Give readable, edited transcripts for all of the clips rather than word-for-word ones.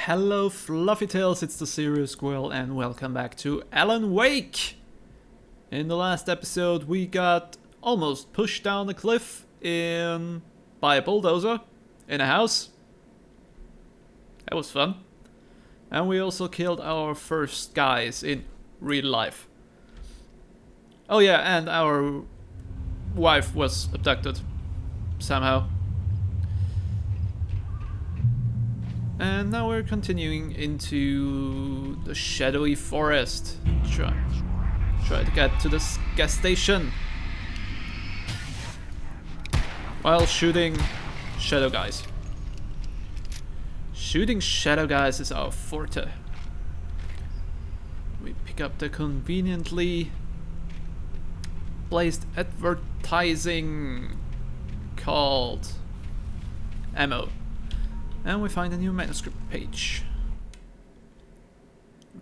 Hello Fluffy Tails, it's the Serious Squirrel and welcome back to Alan Wake! In the last episode we got almost pushed down a cliff by a bulldozer in a house. That was fun. And we also killed our first guys in real life. Oh yeah, and our wife was abducted somehow. And now we're continuing into the shadowy forest. Try to get to this gas station while shooting shadow guys. Shooting shadow guys is our forte. We pick up the conveniently placed advertising called ammo. And we find a new manuscript page.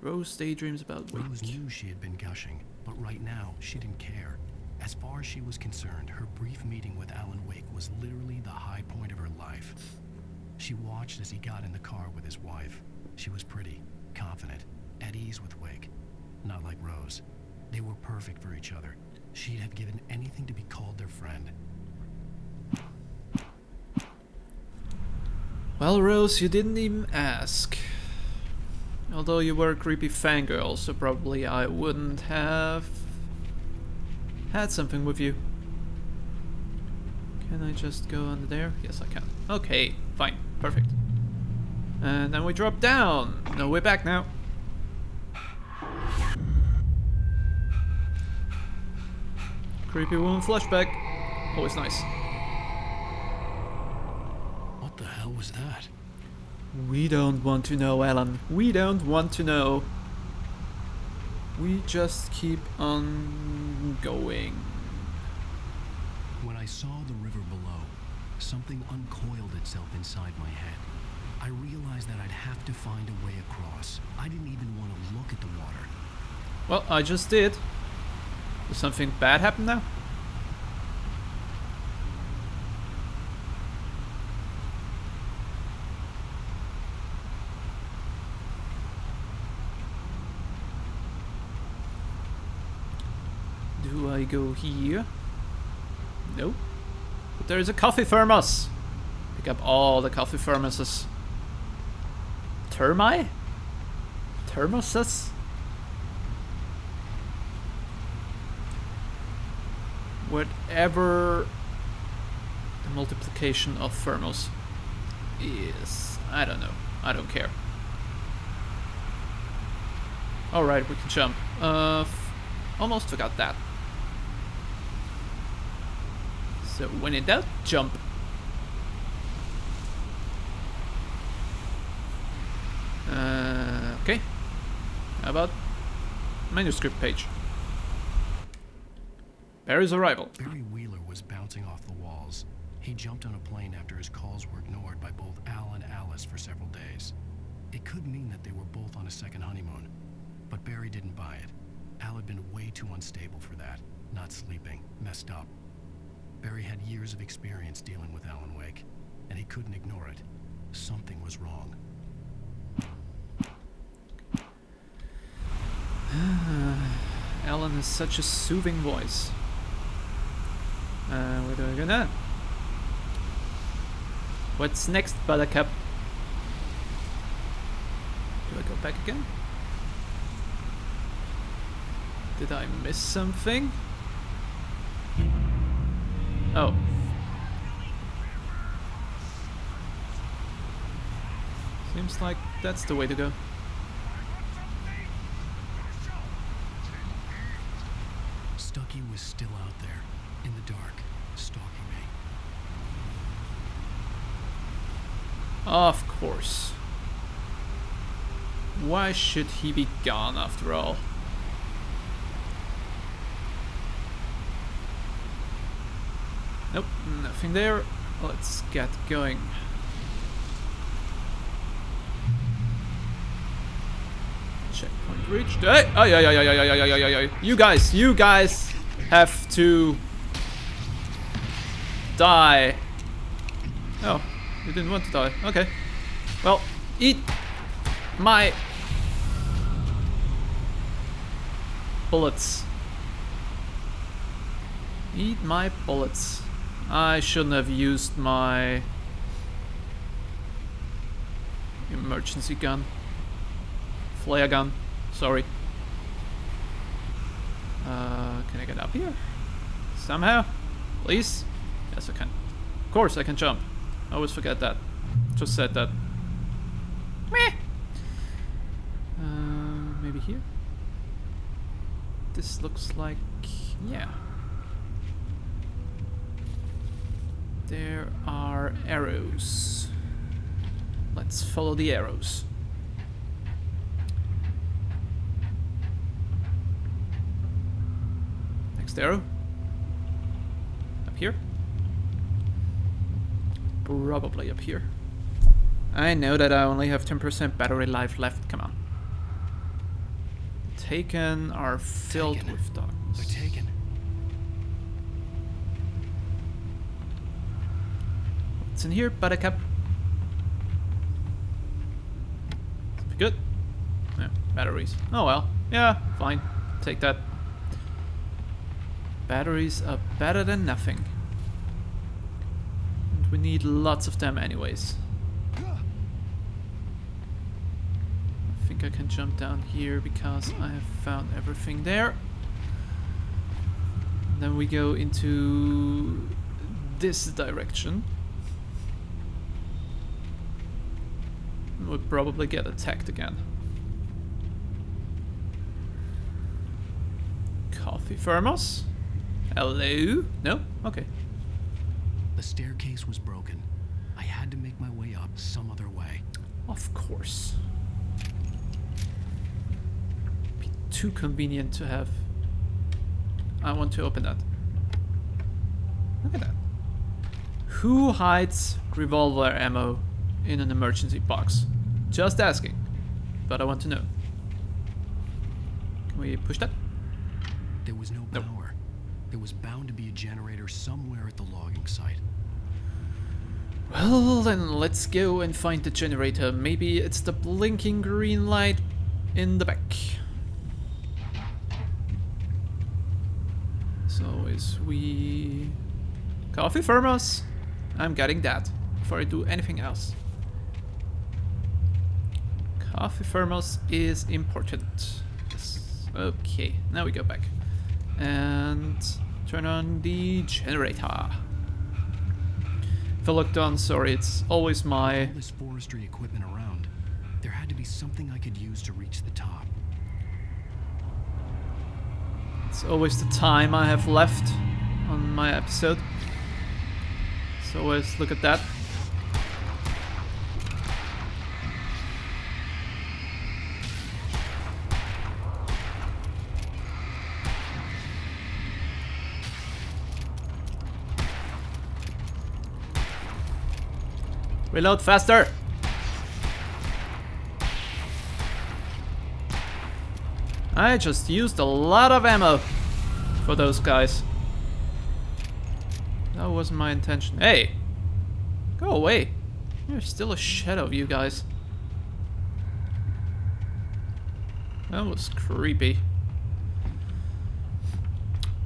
Rose daydreams about Wake. Rose knew she had been gushing, but right now she didn't care. As far as she was concerned, her brief meeting with Alan Wake was literally the high point of her life. She watched as he got in the car with his wife. She was pretty, confident, at ease with Wake. Not like Rose. They were perfect for each other. She'd have given anything to be called their friend. Well, Rose, you didn't even ask. Although you were a creepy fangirl, so probably I wouldn't have had something with you. Can I just go under there? Yes, I can. Okay, fine, perfect. And then we drop down. No way back now. Creepy woman flashback. Always nice. What the hell was that? We don't want to know, Alan. We don't want to know. We just keep on going. When I saw the river below, something uncoiled itself inside my head. I realized that I'd have to find a way across. I didn't even want to look at the water. Well, I just did. Does something bad happen now? Do I go here? No. But there is a coffee thermos. Pick up all the coffee thermoses. Thermi? Thermoses? Whatever the multiplication of thermos is. I don't know. I don't care. Alright, we can jump. Almost forgot that. So when in doubt, jump. Okay. How about manuscript page? Barry's arrival. Barry Wheeler was bouncing off the walls. He jumped on a plane after his calls were ignored by both Al and Alice for several days. It could mean that they were both on a second honeymoon, but Barry didn't buy it. Al had been way too unstable for that, not sleeping, messed up. Barry had years of experience dealing with Alan Wake, and he couldn't ignore it. Something was wrong. Alan has such a soothing voice. Where do I go now? What's next, Buttercup? Do I go back again? Did I miss something? Oh. Seems like that's the way to go. Stucky was still out there, in the dark, stalking me. Of course. Why should he be gone after all? Nope, nothing there. Let's get going. Checkpoint reached. Hey! Ay. You guys have to die. Oh, you didn't want to die. Okay. Well, eat my bullets. Eat my bullets. I shouldn't have used my emergency gun. Flare gun. Sorry. Can I get up here? Somehow? Please? Yes, I can. Of course I can jump. I always forget that. Just said that. Meh. Maybe here? This looks like... yeah. There are arrows. Let's follow the arrows. Next arrow. Up here? Probably up here. I know that I only have 10% battery life left. Come on. Taken are filled with darkness. They're taken. What's in here, Buttercup? Good. Yeah, batteries. Oh well. Yeah, fine. Take that. Batteries are better than nothing. And we need lots of them anyways. I think I can jump down here because I have found everything there. And then we go into this direction. We'll probably get attacked again. Coffee thermos? Hello? No? Okay. The staircase was broken. I had to make my way up some other way. Of course. Be too convenient to have. I want to open that. Look at that. Who hides revolver ammo in an emergency box? Just asking. But I want to know. Can we push that? There was no power. There was bound to be a generator somewhere at the logging site. Well, then let's go and find the generator. Maybe it's the blinking green light in the back. So is we... Coffee thermos? I'm getting that before I do anything else. Coffee thermos is important. Yes. Okay, now we go back. And turn on the generator. If I look down, sorry, it's always my... All this forestry equipment around. There had to be something I could use to reach the top. It's always the time I have left on my episode. So always look at that. Reload faster! I just used a lot of ammo for those guys. That wasn't my intention. Hey! Go away! There's still a shadow of you guys. That was creepy.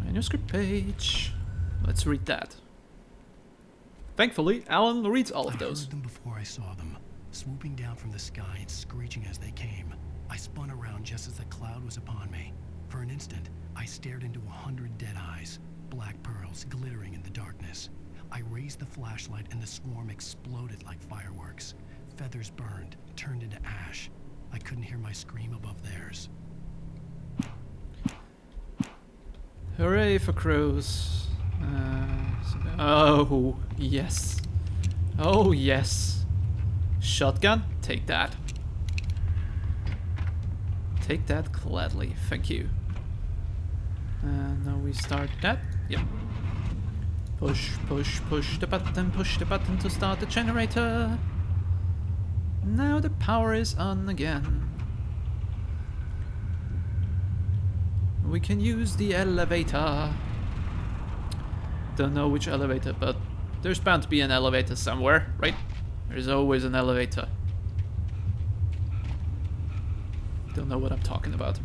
Manuscript page. Let's read that. Thankfully, Alan reads all of those. I heard them before I saw them, swooping down from the sky and screeching as they came. I spun around just as the cloud was upon me. For an instant, I stared into 100 dead eyes, black pearls glittering in the darkness. I raised the flashlight and the swarm exploded like fireworks. Feathers burned, turned into ash. I couldn't hear my scream above theirs. Hooray for crows. Oh, yes. Oh, yes. Shotgun? Take that. Take that gladly. Thank you. And now we start that. Yep. Push, push, push the button to start the generator. Now the power is on again. We can use the elevator. Don't know which elevator, but there's bound to be an elevator somewhere, right? There's always an elevator. don't know what I'm talking about.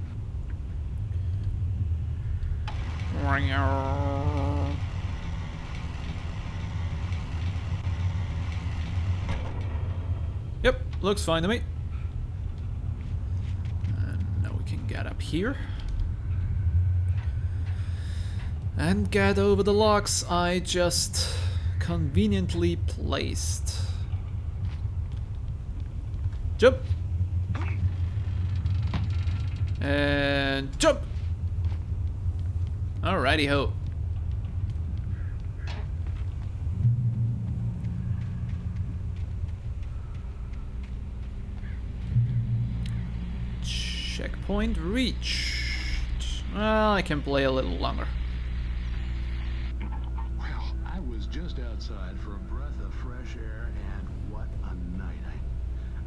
Yep, looks fine to me. And now we can get up here. And get over the locks I just conveniently placed. Jump! And jump! Alrighty ho. Checkpoint reached. Well, I can play a little longer. Well, I was just outside for a breath of fresh air, and what a night.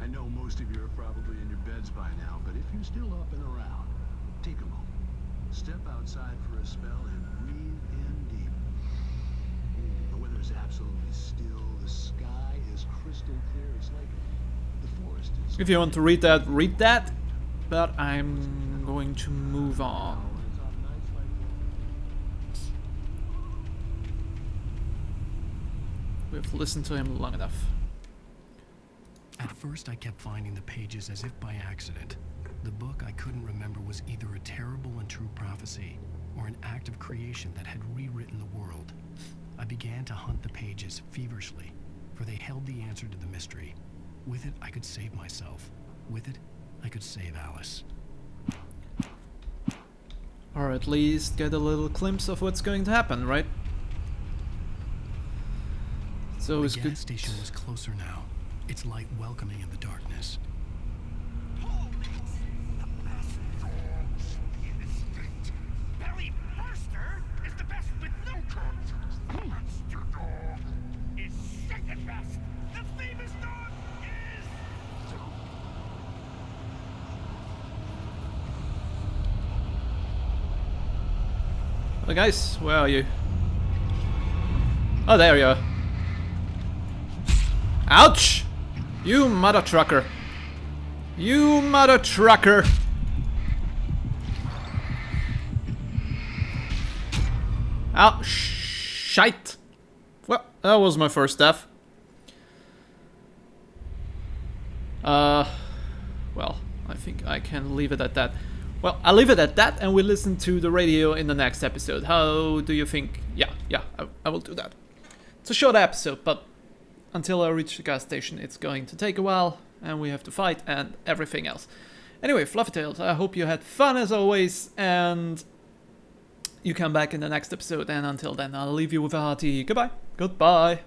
I know most of you are probably in your beds by now, but if you're still up and around, take a moment. Step outside for a spell and breathe in deep. The weather's absolutely still. The sky is crystal clear. It's like the forest is... If you want to read that. But I'm going to move on. We've listened to him long enough. At first, I kept finding the pages as if by accident. The book I couldn't remember was either a terrible and true prophecy or an act of creation that had rewritten the world. I began to hunt the pages feverishly, for they held the answer to the mystery. With it, I could save myself. With it, I could save Alice. Or at least get a little glimpse of what's going to happen, right? It's always good. The gas station was closer now, its light welcoming in the darkness. Belly Burster is the best with no cuts. Monster Dog is second best. The famous dog is... Well, guys, where are you? Oh, there you are. Ouch! You mother trucker. You mother trucker. Ow, shite. Well, that was my first death. Well, I think I can leave it at that. Well, I'll leave it at that, and we'll listen to the radio in the next episode. How do you think? Yeah, I will do that. It's a short episode, but until I reach the gas station, it's going to take a while, and we have to fight and everything else. Anyway, Fluffy Tails, I hope you had fun as always, and you come back in the next episode, and until then, I'll leave you with a hearty goodbye. Goodbye.